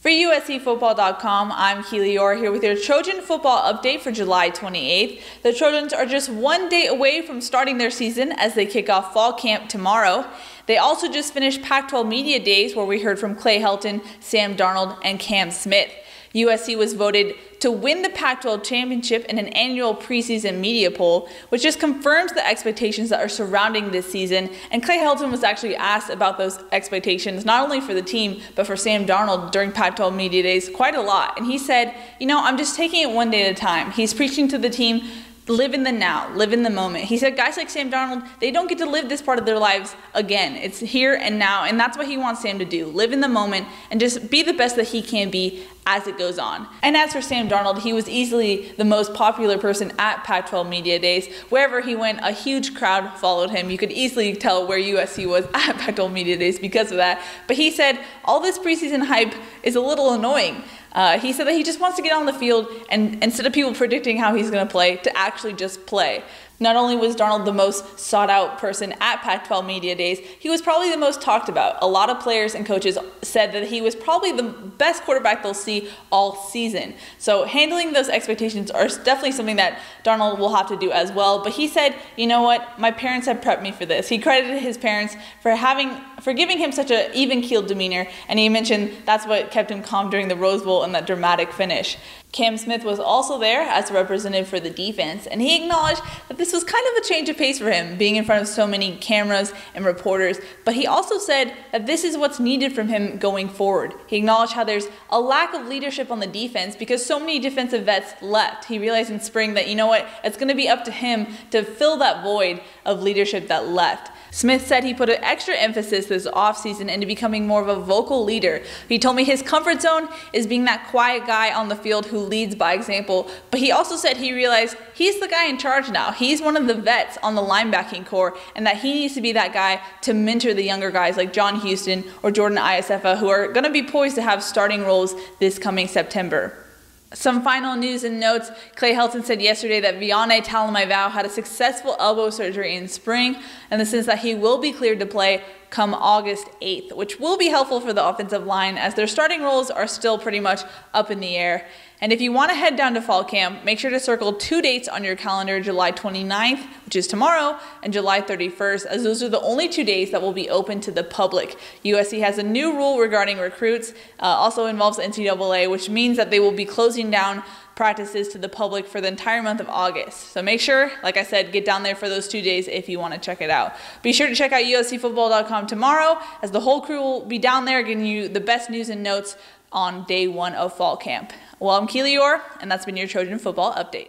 For USCFootball.com, I'm Keely Eure here with your Trojan football update for July 28th. The Trojans are just one day away from starting their season as they kick off fall camp tomorrow. They also just finished Pac-12 Media Days, where we heard from Clay Helton, Sam Darnold, and Cam Smith. USC was voted to win the Pac-12 championship in an annual preseason media poll, which just confirms the expectations that are surrounding this season. And Clay Helton was actually asked about those expectations, not only for the team, but for Sam Darnold during Pac-12 Media Days quite a lot. And he said, I'm just taking it one day at a time. He's preaching to the team, live in the now, live in the moment. He said guys like Sam Darnold, they don't get to live this part of their lives again. It's here and now, and that's what he wants Sam to do. Live in the moment and just be the best that he can be as it goes on. And as for Sam Darnold, he was easily the most popular person at Pac-12 Media Days. Wherever he went, a huge crowd followed him. You could easily tell where USC was at Pac-12 Media Days because of that. But he said all this preseason hype is a little annoying. He said that he just wants to get on the field and instead of people predicting how he's going to play, to actually just play. Not only was Darnold the most sought-out person at Pac-12 Media Days, he was probably the most talked about. A lot of players and coaches said that he was probably the best quarterback they'll see all season. So handling those expectations are definitely something that Darnold will have to do as well. But he said, you know what, my parents have prepped me for this. He credited his parents for giving him such an even-keeled demeanor, and he mentioned that's what kept him calm during the Rose Bowl and that dramatic finish. Cam Smith was also there as a representative for the defense, and he acknowledged that this was kind of a change of pace for him, being in front of so many cameras and reporters, but he also said that this is what's needed from him going forward. He acknowledged how there's a lack of leadership on the defense because so many defensive vets left. He realized in spring that, it's going to be up to him to fill that void of leadership that left. Smith said he put an extra emphasis this offseason into becoming more of a vocal leader. He told me his comfort zone is being that quiet guy on the field who leads by example, but he also said he realized he's the guy in charge now. He's one of the vets on the linebacking core, and that he needs to be that guy to mentor the younger guys like John Houston or Jordan Iosefa, who are going to be poised to have starting roles this coming September. Some final news and notes. Clay Helton said yesterday that Vianney Talamaivao had a successful elbow surgery in spring, in the sense that he will be cleared to play come August 8th, which will be helpful for the offensive line as their starting roles are still pretty much up in the air. And if you want to head down to fall camp, make sure to circle 2 dates on your calendar, July 29th, which is tomorrow, and July 31st, as those are the only 2 days that will be open to the public. USC has a new rule regarding recruits, also involves NCAA, which means that they will be closing down practices to the public for the entire month of August. So make sure, like I said, get down there for those 2 days if you want to check it out. Be sure to check out USCFootball.com tomorrow, as the whole crew will be down there giving you the best news and notes on day 1 of fall camp. Well, I'm Keely Eure, and that's been your Trojan Football Update.